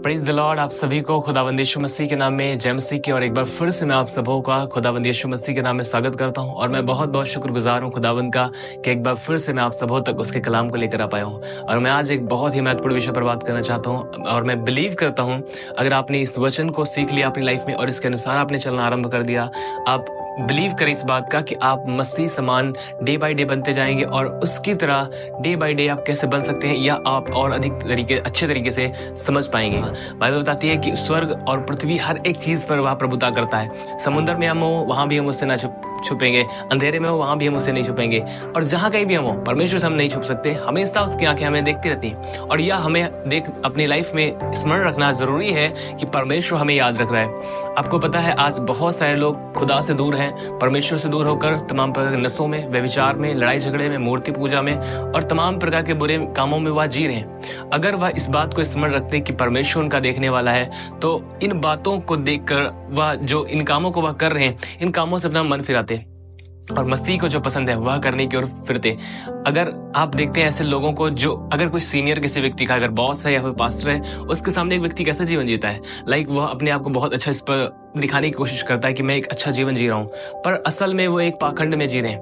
Praise the Lord. आप सभी को खुदावंद यीशु मसीह के नाम में जय मसीह की और एक बार फिर से मैं आप सबों का खुदावंद यीशु मसीह के नाम में स्वागत करता हूं। और मैं बहुत बहुत शुक्रगुजार हूं खुदावंद का कि एक बार फिर से मैं आप सबों तक उसके कलाम को लेकर आ पाया हूं। और मैं आज एक बहुत ही महत्वपूर्ण विषय पर बात करना चाहता हूं। और मैं बिलीव करता हूं अगर आपने इस वचन को सीख लिया अपनी लाइफ में और इसके अनुसार आपने चलना आरंभ कर दिया, आप बिलीव करें इस बात का कि आप मसीह समान डे बाय डे बनते जाएंगे। और उसकी तरह डे बाय डे आप कैसे बन सकते हैं या आप और अधिक अच्छे तरीके से समझ पाएंगे। बाइबल बताती है कि स्वर्ग और पृथ्वी हर एक चीज पर वह प्रभुता करता है। समुद्र में हम हो वहां भी हम उससे ना छुपेंगे, अंधेरे में हो वहां भी हम उससे नहीं छुपेंगे, और जहां कहीं भी हम हो परमेश्वर से हम नहीं छुप सकते। हमेशा उसकी आंखें हमें देखती रहती हैं। और यह हमें देख अपनी लाइफ में स्मरण रखना जरूरी है कि परमेश्वर हमें याद रख रहा है। आपको पता है आज बहुत सारे लोग खुदा से दूर हैं, परमेश्वर से दूर होकर तमाम प्रकार के नशों में, व्यभिचार में, लड़ाई झगड़े में, मूर्ति पूजा में और तमाम प्रकार के बुरे कामों में वह जी रहे हैं। अगर वह इस बात को स्मरण रखते कि परमेश्वर उनका देखने वाला है, तो इन बातों को देखकर वह जो इन कामों को वह कर रहे हैं, इन कामों से अपना मन फिराते और मसीह को जो पसंद है वह करने की ओर फिरते। अगर आप देखते हैं ऐसे लोगों को, जो अगर कोई सीनियर किसी व्यक्ति का अगर बॉस है या कोई पास्टर है, उसके सामने एक व्यक्ति कैसा जीवन जीता है, वह अपने आप को बहुत अच्छा इस पर दिखाने की कोशिश करता है कि मैं एक अच्छा जीवन जी रहा हूँ, पर असल में वो एक पाखंड में जी रहे हैं।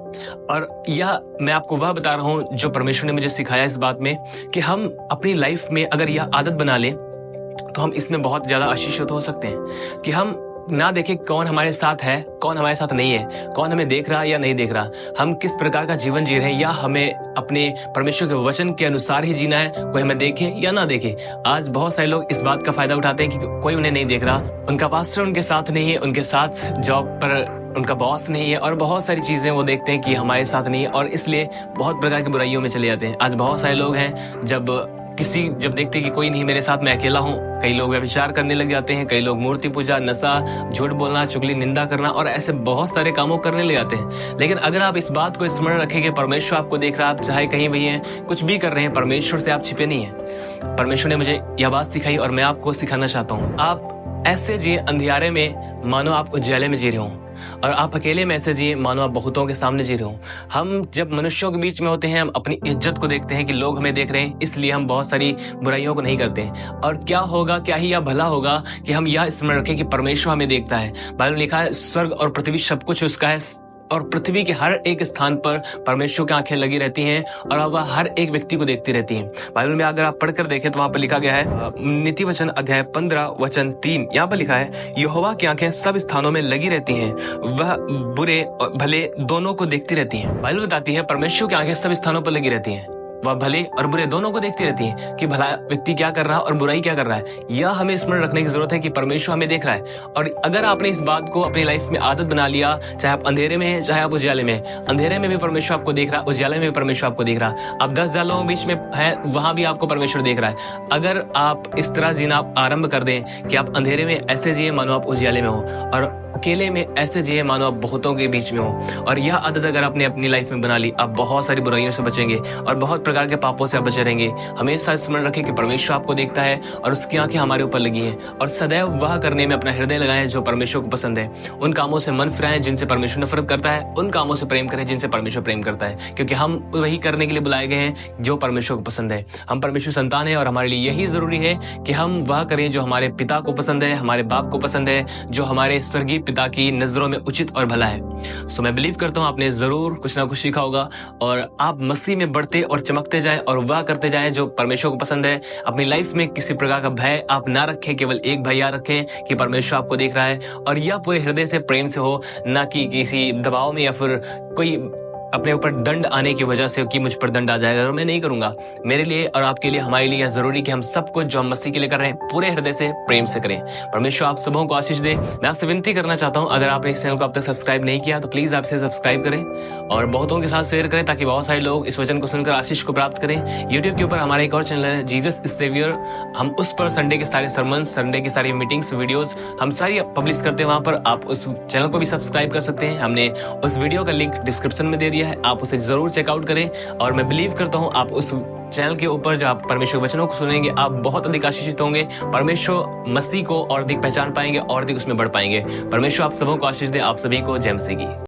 और यह मैं आपको वह बता रहा हूँ जो परमेश्वर ने मुझे सिखाया इस बात में कि हम अपनी लाइफ में अगर यह आदत बना लें तो हम इसमें बहुत ज्यादा आशीषित हो सकते हैं कि हम ना देखें कौन हमारे साथ है, कौन हमारे साथ नहीं है, कौन हमें देख रहा है या नहीं देख रहा, हम किस प्रकार का जीवन जी रहे हैं, या हमें अपने परमेश्वर के वचन के अनुसार ही जीना है, कोई हमें देखे या ना देखे। आज बहुत सारे लोग इस बात का फायदा उठाते हैं कि कोई उन्हें नहीं देख रहा, उनका पास्टर उनके साथ नहीं है, उनके साथ जॉब पर उनका बॉस नहीं है, और बहुत सारी चीजें वो देखते हैं कि हमारे साथ नहीं है, और इसलिए बहुत प्रकार की बुराइयों में चले जाते हैं। आज बहुत सारे लोग हैं जब देखते हैं कि कोई नहीं मेरे साथ, मैं अकेला हूँ, कई लोग व्यभिचार करने लग जाते हैं, कई लोग मूर्ति पूजा, नशा, झूठ बोलना, चुगली, निंदा करना और ऐसे बहुत सारे कामों करने लग जाते हैं। लेकिन अगर आप इस बात को स्मरण रखेंगे, परमेश्वर आपको देख रहा है, आप चाहे कहीं भी हैं, कुछ भी कर रहे हैं, परमेश्वर से आप छिपे नहीं है। परमेश्वर ने मुझे यह बात सिखाई और मैं आपको सिखाना चाहता हूँ। आप ऐसे जिए अंधियारे में मानो आप उजाले में जी रहे हो, और आप अकेले में ऐसे जिए मानो आप बहुतों के सामने जी रहे हो। हम जब मनुष्यों के बीच में होते हैं, हम अपनी इज्जत को देखते हैं कि लोग हमें देख रहे हैं, इसलिए हम बहुत सारी बुराइयों को नहीं करते हैं। और क्या होगा, क्या ही यह भला होगा कि हम यह स्मरण रखें कि परमेश्वर हमें देखता है। बाइबल में लिखा है स्वर्ग और पृथ्वी सब कुछ उसका है, और पृथ्वी के हर एक स्थान पर परमेश्वर की आंखें लगी रहती हैं और वह हर एक व्यक्ति को देखती रहती हैं। बाइबल में अगर आप पढ़कर देखें तो वहां पर लिखा गया है, नीति वचन अध्याय 15 वचन 3, यहाँ पर लिखा है यहोवा की आंखें सब स्थानों में लगी रहती हैं, वह बुरे और भले दोनों को देखती रहती हैं। बाइबल बताती है परमेश्वर की आंखें सब स्थानों पर लगी रहती हैं, वह भले और बुरे दोनों को देखती रहती है कि भला व्यक्ति क्या कर रहा है और बुराई क्या कर रहा है। यह हमें स्मरण रखने की जरूरत है कि परमेश्वर हमें देख रहा है। और अगर आपने इस बात को अपनी लाइफ में आदत बना लिया, चाहे आप अंधेरे में हैं, चाहे आप उजाले में हैं, अंधेरे में भी परमेश्वर आपको देख रहा है, उजाले में भी परमेश्वर आपको देख रहा है, आप 10,000 लोगों के बीच में है, वहां भी आपको परमेश्वर देख रहा है। अगर आप इस तरह जीना आरंभ कर दें कि आप अंधेरे में ऐसे जिए मानो आप उजाले में हो, और अकेले में ऐसे जिए मानो आप बहुतों के बीच में हो, और यह आदत अगर आपने अपनी लाइफ में बना ली, आप बहुत सारी बुराइयों से बचेंगे और बहुत प्रकार के पापों से आप बचे रहेंगे। हमेशा स्मरण रखें कि परमेश्वर आपको देखता है और उसकी आंखें हमारे ऊपर लगी हैं, और सदैव वह करने में अपना हृदय लगाएं जो परमेश्वर को पसंद है। उन कामों से मन फिराएं जिनसे परमेश्वर नफरत करता है, उन कामों से प्रेम करें जिनसे परमेश्वर प्रेम करता है, क्योंकि हम वही करने के लिए बुलाए गए हैं जो परमेश्वर को पसंद है। हम परमेश्वर संतान है और हमारे लिए यही जरूरी है कि हम वह करें जो हमारे पिता को पसंद है, हमारे बाप को पसंद है, जो हमारे स्वर्गीय पिता की नजरों में उचित और भला है। सो मैं बिलीव करता हूँ आपने जरूर कुछ ना कुछ सीखा होगा, और आप मसीह में बढ़ते और चमकते जाएं और वह करते जाएं जो परमेश्वर को पसंद है। अपनी लाइफ में किसी प्रकार का भय आप ना रखें, केवल एक भय याद रखें कि परमेश्वर आपको देख रहा है, और यह पूरे हृदय से प्रेम से हो, ना कि किसी दबाव में या फिर कोई अपने ऊपर दंड आने की वजह से कि मुझ पर दंड आ जाएगा और मैं नहीं करूंगा। मेरे लिए और आपके लिए, हमारे लिए जरूरी कि हम सब कुछ जो हम मसीह के लिए कर रहे हैं पूरे हृदय से प्रेम से करें। परमेश्वर आप सबों को आशीष दे। मैं आपसे विनती करना चाहता हूं, अगर आपने इस चैनल को अब तक सब्सक्राइब नहीं किया तो प्लीज आप इसे सब्सक्राइब करें और बहुतों के साथ शेयर करें, ताकि बहुत सारे लोग इस वचन को सुनकर आशीष को प्राप्त करें। यूट्यूब के ऊपर हमारा एक और चैनल है, जीसस इज सेवियर। हम उस पर संडे के सारे सरमन, संडे की सारी मीटिंग्स, वीडियोस हम सारी पब्लिश करते हैं। वहां पर आप उस चैनल को भी सब्सक्राइब कर सकते हैं। हमने उस वीडियो का लिंक डिस्क्रिप्शन में दे दिया है, आप उसे जरूर चेकआउट करें। और मैं बिलीव करता हूं आप उस चैनल के ऊपर जब आप परमेश्वर वचनों को सुनेंगे, आप बहुत अधिक आशीषित होंगे, परमेश्वर मसीह को और अधिक पहचान पाएंगे और अधिक उसमें बढ़ पाएंगे। परमेश्वर आप सबों को आशीष दे। आप सभी को जय मसीह की।